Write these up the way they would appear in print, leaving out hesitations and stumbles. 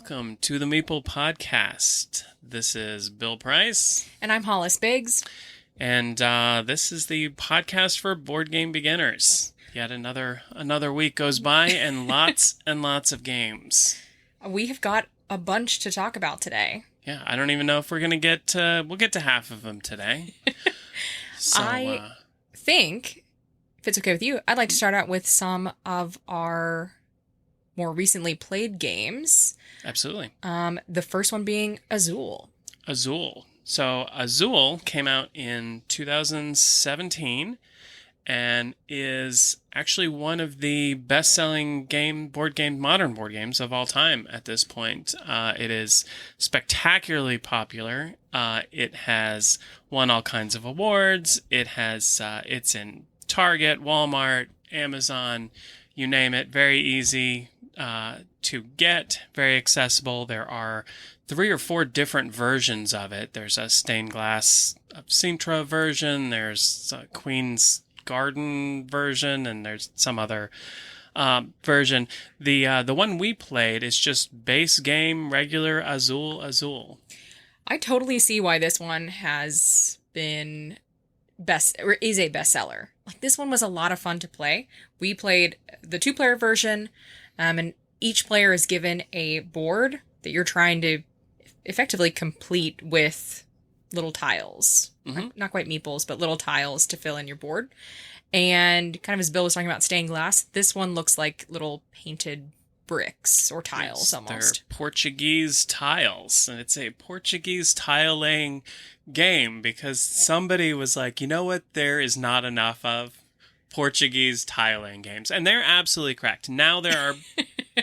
welcome to the Meeple Podcast. This is Bill Price. And I'm Hollis Biggs. And this is the podcast for board game beginners. Yet another week goes by and lots of games. We have got a bunch to talk about today. Yeah, I don't even know if we're going to we'll get to half of them today. I think, if it's okay with you, I'd like to start out with some of our more recently played games. Absolutely. The first one being Azul. Azul. So Azul came out in 2017 and is actually one of the best-selling modern board games of all time at this point. It is spectacularly popular. It has won all kinds of awards. It's in Target, Walmart, Amazon, you name it. Very easy to get, very accessible. There are 3 or 4 different versions of it. There's a stained glass Sintra version, there's a Queen's Garden version, and there's some other version. The one we played is just base game, regular Azul. I totally see why this one has been is a bestseller. Like, this one was a lot of fun to play. We played the 2-player version, and each player is given a board that you're trying to effectively complete with little tiles. Mm-hmm. Not quite meeples, but little tiles to fill in your board. And kind of as Bill was talking about stained glass, this one looks like little painted bricks or tiles almost. They're Portuguese tiles, and it's a Portuguese tile laying game because somebody was like, you know what, there is not enough of Portuguese tile laying games. And they're absolutely correct. Now there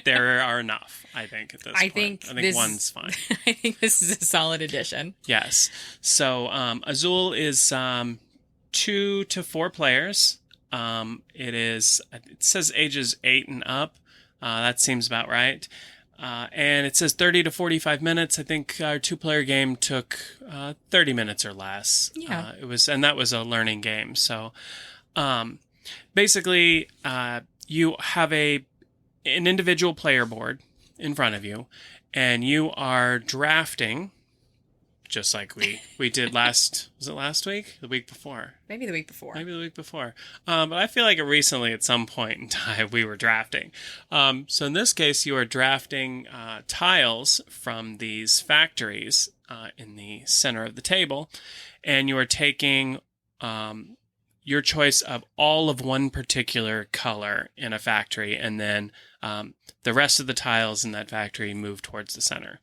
are enough, I think, at this point. I think one's fine. I think this is a solid addition. Yes. So Azul is 2 to 4 players. It says ages 8 and up. That seems about right. And it says 30 to 45 minutes. I think our 2-player game took 30 minutes or less. Yeah. And that was a learning game. So basically, you have an individual player board in front of you, and you are drafting, just like we did was it last week? The week before? Maybe the week before. But I feel like recently at some point in time we were drafting. So in this case, you are drafting tiles from these factories in the center of the table, and you are taking your choice of all of one particular color in a factory, and then the rest of the tiles in that factory move towards the center.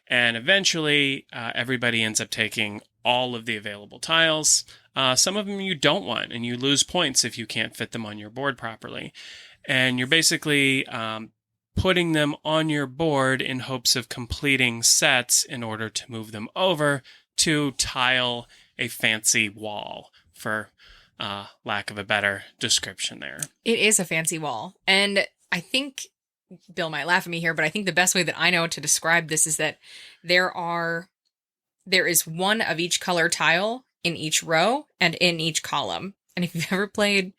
And eventually, everybody ends up taking all of the available tiles. Some of them you don't want, and you lose points if you can't fit them on your board properly. And you're basically putting them on your board in hopes of completing sets in order to move them over to tile a fancy wall, for lack of a better description there. It is a fancy wall. And I think Bill might laugh at me here, but I think the best way that I know to describe this is that there is one of each color tile in each row and in each column. And if you've ever played,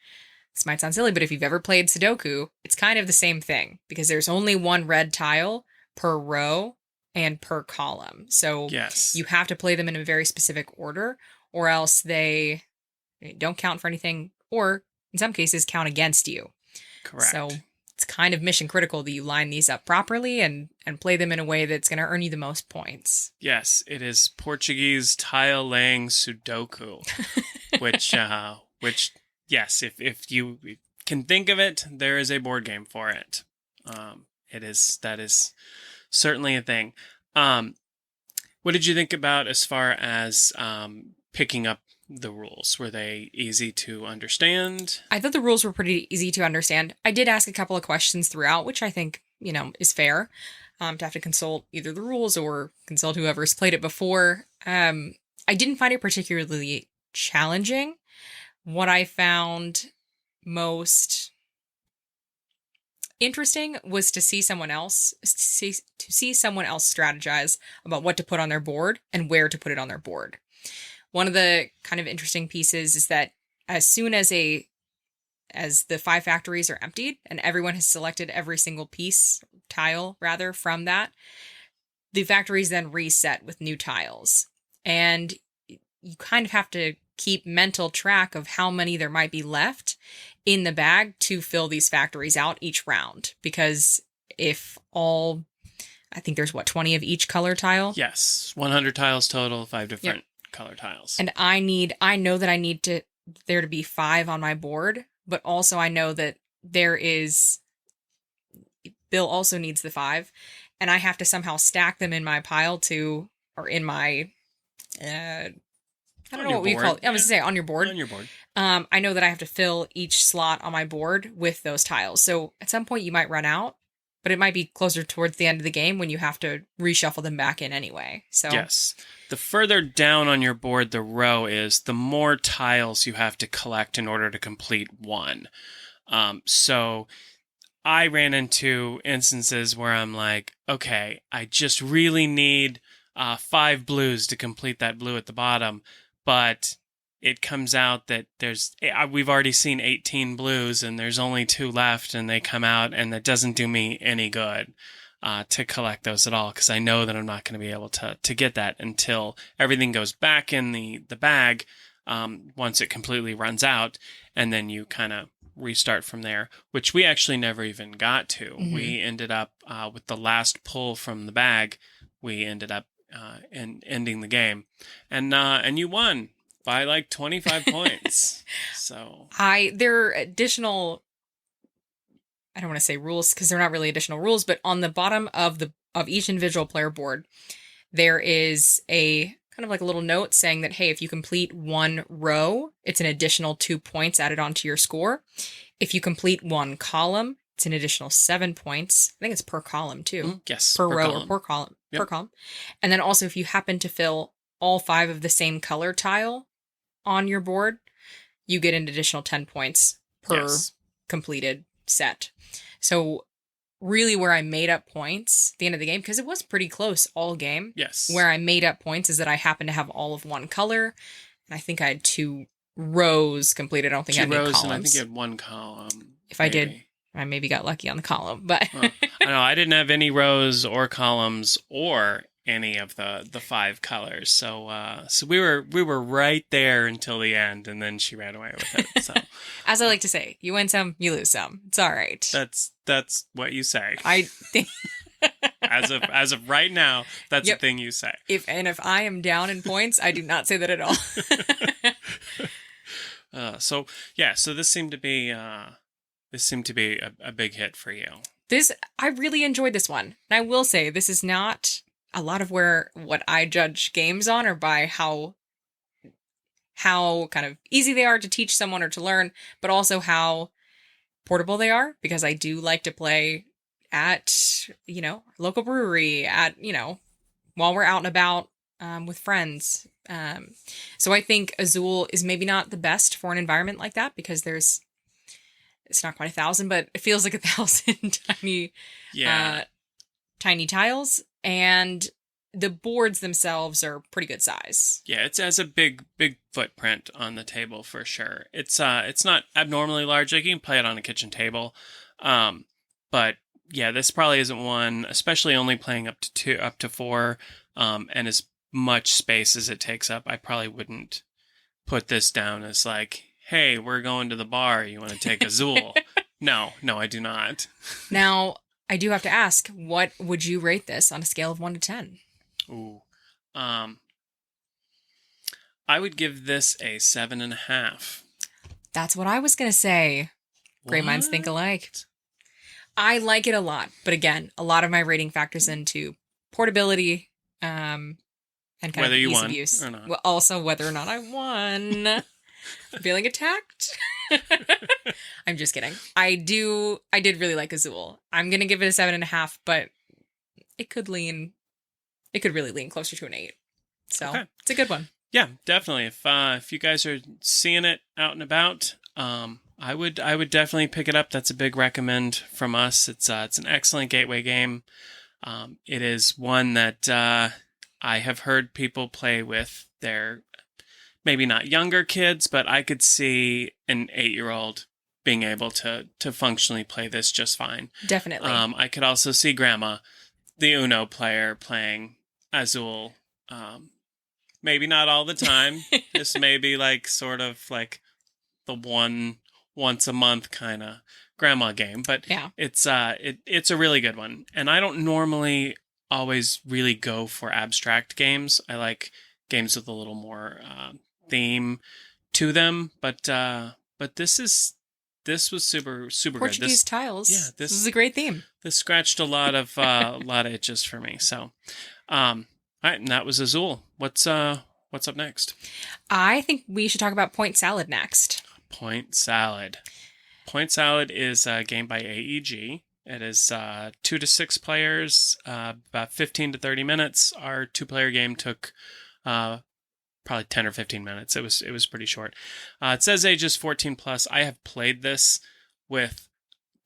this might sound silly, but if you've ever played Sudoku, it's kind of the same thing, because there's only one red tile per row and per column. So yes, you have to play them in a very specific order, or else they don't count for anything, or in some cases count against you. Correct. So it's kind of mission critical that you line these up properly and play them in a way that's going to earn you the most points. Yes, it is Portuguese tile laying Sudoku, which yes, if you can think of it, there is a board game for it. That is certainly a thing. What did you think about as far as picking up the rules? Were they easy to understand? I thought the rules were pretty easy to understand. I did ask a couple of questions throughout, which I think, is fair, to have to consult either the rules or consult whoever's played it before. I didn't find it particularly challenging. What I found most interesting was to see someone else strategize about what to put on their board and where to put it on their board. One of the kind of interesting pieces is that as soon as the 5 factories are emptied and everyone has selected every single tile from that, the factories then reset with new tiles. And you kind of have to keep mental track of how many there might be left in the bag to fill these factories out each round. Because if all, I think there's 20 of each color tile? Yes. 100 tiles total, 5 different color tiles. And I know that I need there to be 5 on my board, but also I know that Bill also needs the 5, and I have to somehow stack them in my pile or in my, I don't know what we call it. I was going to say on your board. On your board. I know that I have to fill each slot on my board with those tiles. So at some point you might run out, but it might be closer towards the end of the game when you have to reshuffle them back in anyway. So yes. The further down on your board the row is, the more tiles you have to collect in order to complete one. So I ran into instances where I'm like, okay, I just really need 5 blues to complete that blue at the bottom, but it comes out that we've already seen 18 blues and there's only 2 left, and they come out, and that doesn't do me any good to collect those at all, because I know that I'm not going to be able to get that until everything goes back in the bag once it completely runs out, and then you kind of restart from there, which we actually never even got to. Mm-hmm. We ended up with the last pull from the bag, we ended up ending the game, and you won by like 25 points. So there are additional, I don't want to say rules because they're not really additional rules, but on the bottom of each individual player board, there is a kind of like a little note saying that, hey, if you complete 1 row, it's an additional 2 points added onto your score. If you complete 1 column, it's an additional 7 points. I think it's per column too. Yes. Per row column. Or per column. Yep. Per column. And then also if you happen to fill all 5 of the same color tile on your board, you get an additional 10 points per completed set. So really where I made up points at the end of the game, because it was pretty close all game. Yes. Where I made up points is that I happened to have all of 1 color, and I think I had 2 rows completed. I don't think I had any columns. And I think you had 1 column. If maybe. I did, I maybe got lucky on the column, but I know I didn't have any rows or columns or any of the 5 colors. So we were right there until the end, and then she ran away with it. So as I like to say, you win some, you lose some. It's all right. That's what you say. I think as of right now, that's the thing you say. If I am down in points, I do not say that at all. So this seemed to be a big hit for you. I really enjoyed this one. And I will say, this is not a lot of what I judge games on, or by how kind of easy they are to teach someone or to learn, but also how portable they are, because I do like to play at, local brewery, while we're out and about with friends. So I think Azul is maybe not the best for an environment like that, because it's not quite 1,000, but it feels like 1,000 tiny tiles, and the boards themselves are pretty good size. Yeah, it has a big footprint on the table for sure. It's not abnormally large. Like, you can play it on a kitchen table, but yeah, this probably isn't one, especially only playing up to 4, and as much space as it takes up. I probably wouldn't put this down as like, hey, we're going to the bar, you want to take Azul? No, I do not. Now, I do have to ask, what would you rate this on a scale of 1 to 10? Ooh. I would give this a 7.5. That's what I was going to say. Great minds think alike. I like it a lot, but again, a lot of my rating factors into portability, and kind whether of you ease won of use. Or not. Well, also whether or not I won. I'm feeling attacked. I'm just kidding. I did really like Azul. I'm gonna give it a 7.5, but it could really lean closer to an 8. So It's a good one. Yeah, definitely. If you guys are seeing it out and about, I would definitely pick it up. That's a big recommend from us. It's an excellent gateway game. It is one that I have heard people play with their, maybe not younger kids, but I could see an 8-year-old being able to functionally play this just fine. Definitely. I could also see grandma the Uno player playing Azul. Maybe not all the time. This may be like sort of like the once a month kind of grandma game, but Yeah. it's a really good one. And I don't normally always really go for abstract games. I like games with a little more theme to them, but this was super super good. Portuguese tiles. Yeah, this is a great theme. This scratched a lot of itches for me. So, all right, and that was Azul. What's up next? I think we should talk about Point Salad next. Point Salad. Point Salad is a game by AEG. It is 2 to 6 players, about 15 to 30 minutes. Our 2-player game took probably 10 or 15 minutes. It was pretty short. It says ages 14 plus. I have played this with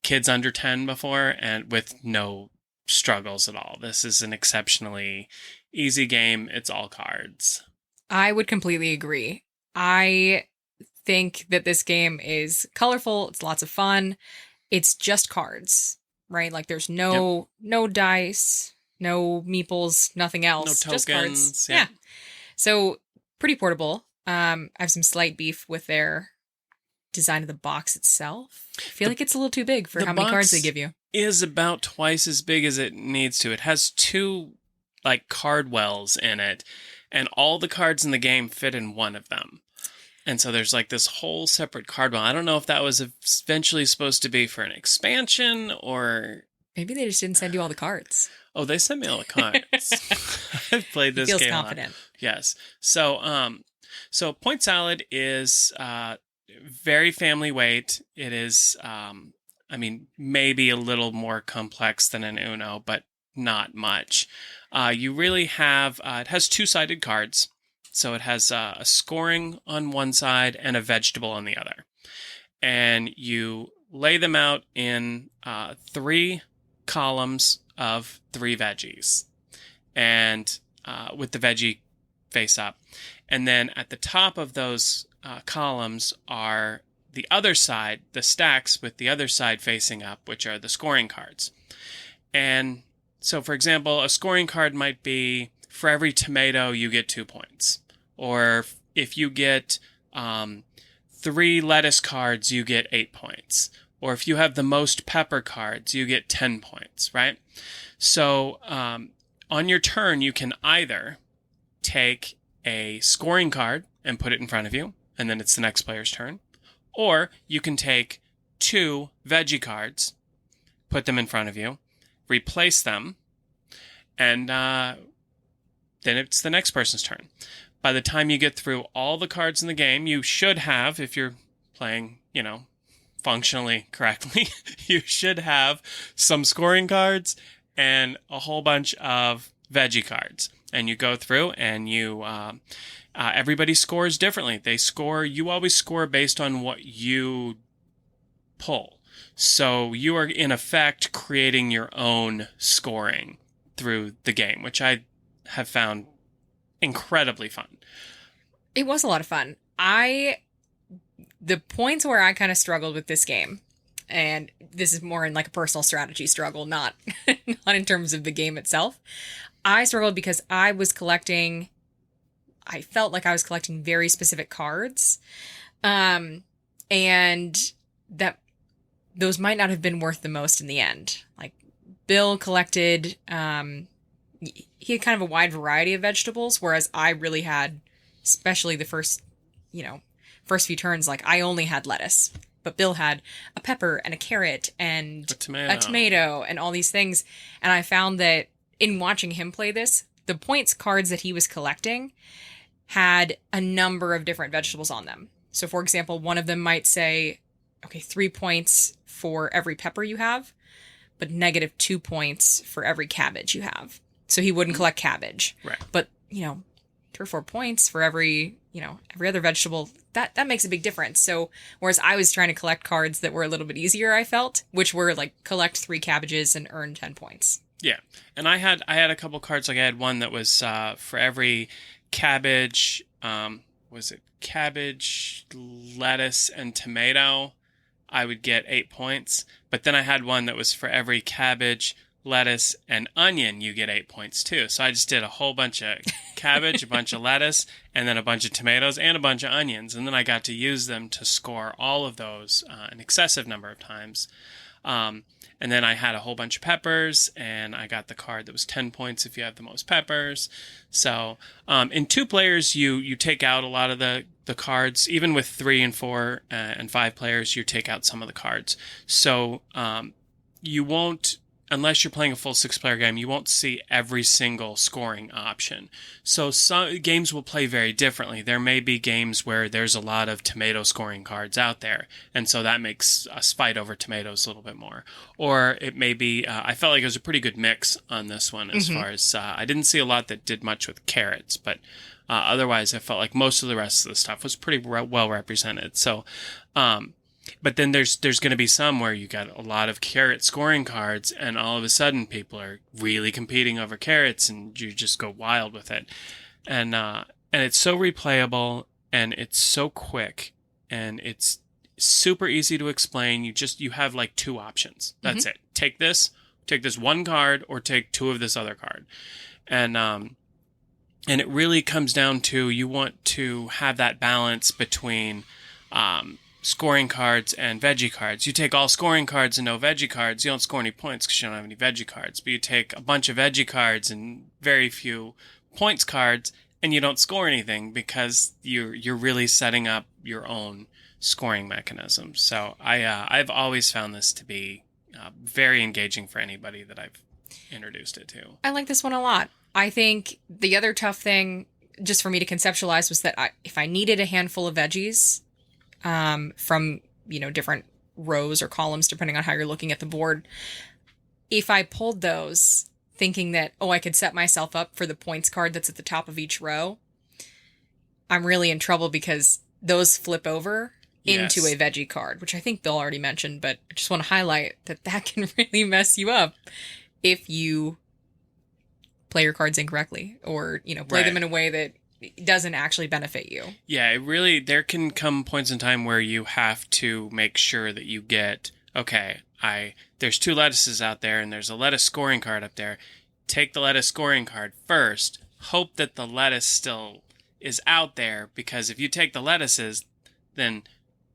kids under 10 before and with no struggles at all. This is an exceptionally easy game. It's all cards. I would completely agree. I think that this game is colorful. It's lots of fun. It's just cards, right? Like there's no dice, no meeples, nothing else. No tokens. Just cards. Yeah. So pretty portable. I have some slight beef with their design of the box itself. I feel like it's a little too big for how many cards they give you. Is about twice as big as it needs to. It has 2 like card wells in it, and all the cards in the game fit in one of them. And so there's like this whole separate card well. I don't know if that was eventually supposed to be for an expansion or maybe they just didn't send you all the cards. Oh, they sent me all the cards. I've played this game. Feels confident. Yes. So Point Salad is very family weight. It is maybe a little more complex than an Uno, but not much. You really have it has 2-sided cards. So it has a scoring on one side and a vegetable on the other. And you lay them out in 3 columns of 3 veggies. And with the veggie face up. And then at the top of those columns are the other side, the stacks with the other side facing up, which are the scoring cards. And so, for example, a scoring card might be, for every tomato, you get 2 points. Or if you get 3 lettuce cards, you get 8 points. Or if you have the most pepper cards, you get 10 points, right? So on your turn, you can either take a scoring card and put it in front of you, and then it's the next player's turn. Or you can take 2 veggie cards, put them in front of you, replace them, and then it's the next person's turn. By the time you get through all the cards in the game, you should have, if you're playing, functionally correctly, you should have some scoring cards and a whole bunch of veggie cards. And you go through and you, everybody scores differently. You always score based on what you pull. So you are in effect creating your own scoring through the game, which I have found incredibly fun. It was a lot of fun. The points where I kind of struggled with this game, and this is more in like a personal strategy struggle, not in terms of the game itself. I struggled because I felt like I was collecting very specific cards. And that those might not have been worth the most in the end. Like Bill collected, he had kind of a wide variety of vegetables, whereas I really had, especially the first few turns, like I only had lettuce, but Bill had a pepper and a carrot and a tomato and all these things. And I found that in watching him play this, the points cards that he was collecting had a number of different vegetables on them. So for example, one of them might say, okay, 3 points for every pepper you have, but -2 points for every cabbage you have. So he wouldn't collect cabbage. Right. But, 3 or 4 points for every other vegetable, that makes a big difference. So whereas I was trying to collect cards that were a little bit easier, I felt, which were like collect 3 cabbages and earn 10 points. Yeah. And I had a couple cards, like I had one that was for every cabbage, was it cabbage, lettuce, and tomato, I would get 8 points. But then I had one that was for every cabbage, lettuce, and onion, you get 8 points too. So I just did a whole bunch of cabbage, a bunch of lettuce, and then a bunch of tomatoes and a bunch of onions. And then I got to use them to score all of those an excessive number of times. And then I had a whole bunch of peppers, and I got the card that was 10 points if you have the most peppers. So in 2 players, you take out a lot of the cards. Even with 3 and 4 and 5 players, you take out some of the cards. So you won't, unless you're playing a full 6-player game, you won't see every single scoring option. So some games will play very differently. There may be games where there's a lot of tomato scoring cards out there, and so that makes us fight over tomatoes a little bit more. Or it may be, I felt like it was a pretty good mix on this one as far as, I didn't see a lot that did much with carrots, but otherwise I felt like most of the rest of the stuff was pretty well represented. So, but then there's going to be some where you got a lot of carrot scoring cards, and all of a sudden people are really competing over carrots, and you just go wild with it. And it's so replayable, and it's so quick, and it's super easy to explain. You have like 2 options. That's it. Take this one card, or take 2 of this other card. And it really comes down to, you want to have that balance between scoring cards and veggie cards. You take all scoring cards and no veggie cards, you don't score any points because you don't have any veggie cards. But you take a bunch of veggie cards and very few points cards, and you don't score anything because you're really setting up your own scoring mechanism. So I've always found this to be very engaging for anybody that I've introduced it to. I like this one a lot. I think the other tough thing, just for me to conceptualize, was that if I needed a handful of veggies from, different rows or columns, depending on how you're looking at the board, if I pulled those thinking that, I could set myself up for the points card that's at the top of each row, I'm really in trouble because those flip over into a veggie card, which I think Bill already mentioned, but I just want to highlight that can really mess you up if you play your cards incorrectly, or, play them in a way that doesn't actually benefit you. Yeah, there can come points in time where you have to make sure that you get, there's 2 lettuces out there, and there's a lettuce scoring card up there. Take the lettuce scoring card first, hope that the lettuce still is out there, because if you take the lettuces, then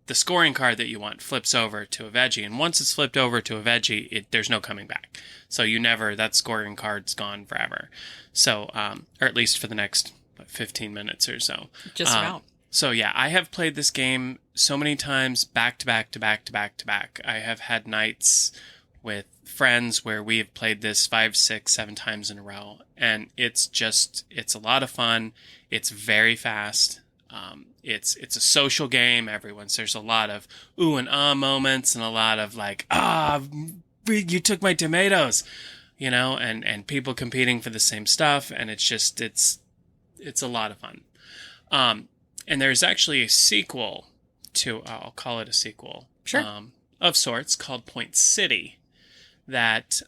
the scoring card that you want flips over to a veggie, and once it's flipped over to a veggie, there's no coming back. So that scoring card's gone forever. So, or at least for the next 15 minutes or so. Just about. So yeah, I have played this game so many times, back to back to back to back to back. I have had nights with friends where we have played this 5, 6, 7 times in a row, and it's a lot of fun. It's very fast. It's a social game. There's a lot of ooh and ah moments, and a lot of like, you took my tomatoes, and people competing for the same stuff, and it's a lot of fun. And there's actually a sequel to, I'll call it a sequel, sure, of sorts, called Point City, that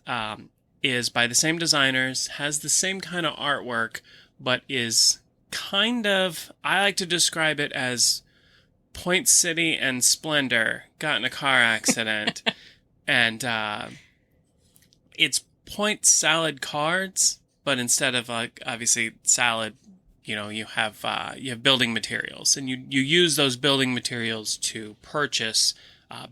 is by the same designers, has the same kind of artwork, but is kind of, I like to describe it as Point City and Splendor got in a car accident, and it's point salad cards, but instead of like obviously salad, you have building materials, and you use those building materials to purchase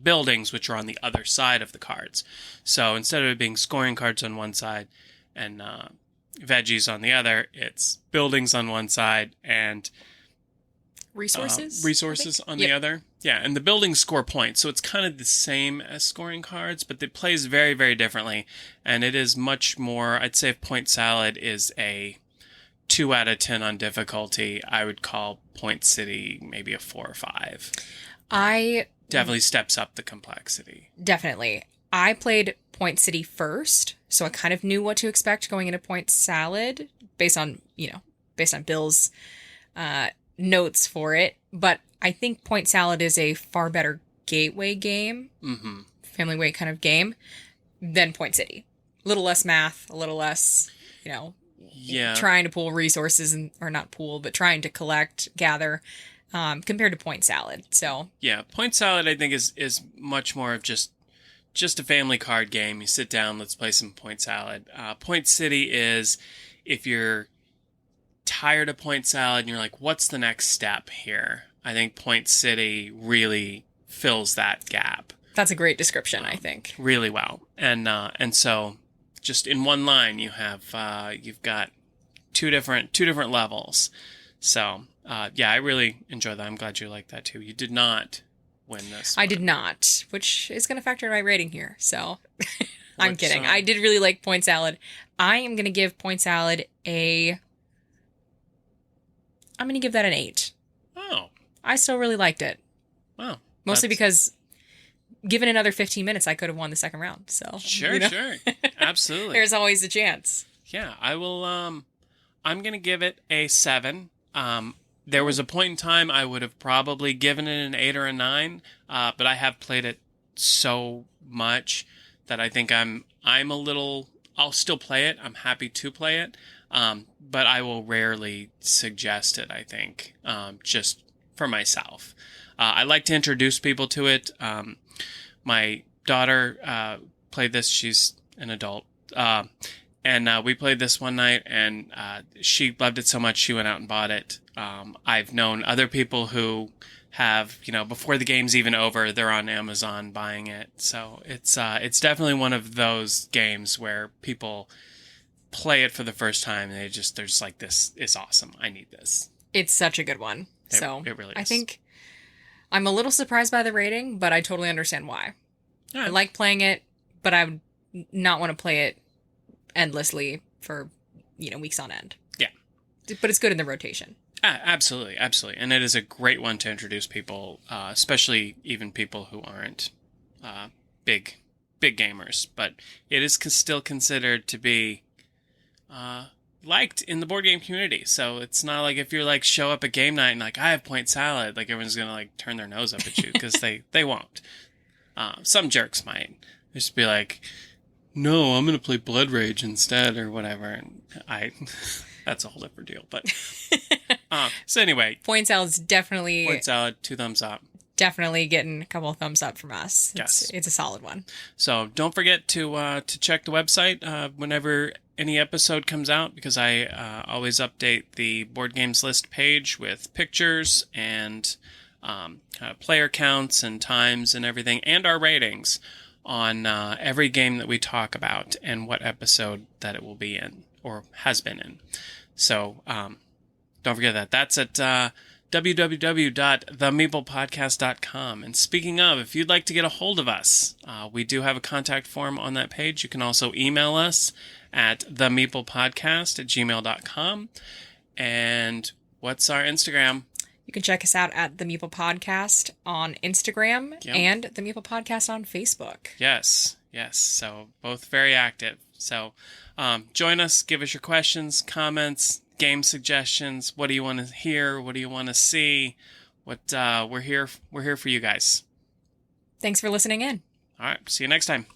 buildings, which are on the other side of the cards. So instead of it being scoring cards on one side and veggies on the other, it's buildings on one side and resources on the other. Yeah, and the buildings score points, so it's kind of the same as scoring cards, but it plays very, very differently, and it is much more, I'd say if Point Salad is a 2 out of 10 on difficulty, I would call Point City maybe a 4 or 5. I definitely steps up the complexity. Definitely. I played Point City first, so I kind of knew what to expect going into Point Salad based on Bill's notes for it. But I think Point Salad is a far better gateway game, family weight kind of game, than Point City. A little less math, a little less, trying to pool resources, or not pool, but trying to collect, gather, compared to Point Salad. So yeah, Point Salad I think is much more of just just a family card game. You sit down, let's play some Point Salad. Point City is if you're tired of Point Salad and you're like, what's the next step here? I think Point City really fills that gap. That's a great description, I think. Really well. And so just in one line, you've got two different levels. So, yeah, I really enjoy that. I'm glad you like that too. You did not win this one. I did not, which is going to factor in my rating here. So I'm kidding. I did really like Point Salad. I am going to give Point Salad I'm going to give that an 8. Oh. I still really liked it. Wow. Mostly because given another 15 minutes, I could have won the second round. So Sure. Absolutely. There's always a chance. Yeah, I will, I'm going to give it a 7. There was a point in time I would have probably given it an 8 or a 9, but I have played it so much that I think I'll still play it. I'm happy to play it, but I will rarely suggest it, I think, just for myself. I like to introduce people to it. My daughter played this. She's an adult. And we played this one night, and she loved it so much she went out and bought it. I've known other people who have, before the game's even over, they're on Amazon buying it. So it's definitely one of those games where people play it for the first time, and they're just like, this is awesome. I need this. It's such a good one. It really is. I think I'm a little surprised by the rating, but I totally understand why. I like playing it, but I would not want to play it endlessly for, weeks on end. Yeah. But it's good in the rotation. Absolutely. And it is a great one to introduce people, especially even people who aren't big gamers. But it is still considered to be liked in the board game community. So it's not like if you're like show up at game night and like, I have Point Salad, like everyone's going to like turn their nose up at you because they won't. Some jerks might just be like, no, I'm going to play Blood Rage instead or whatever. And that's a whole different deal. But so anyway, Point Salad's definitely Point Salad, 2 thumbs up. Definitely getting a couple of thumbs up from us. Yes, it's a solid one. So don't forget to check the website whenever any episode comes out, because I always update the board games list page with pictures and player counts and times and everything, and our ratings on every game that we talk about and what episode that it will be in or has been in. So don't forget that. That's at www.themeeplepodcast.com. And speaking of, if you'd like to get a hold of us, we do have a contact form on that page. You can also email us at themeeplepodcast@gmail.com. And what's our Instagram? You can check us out at The Meeple Podcast on Instagram and The Meeple Podcast on Facebook. Yes. So both very active. So join us, give us your questions, comments, game suggestions. What do you want to hear? What do you want to see? We're here for you guys. Thanks for listening in. All right. See you next time.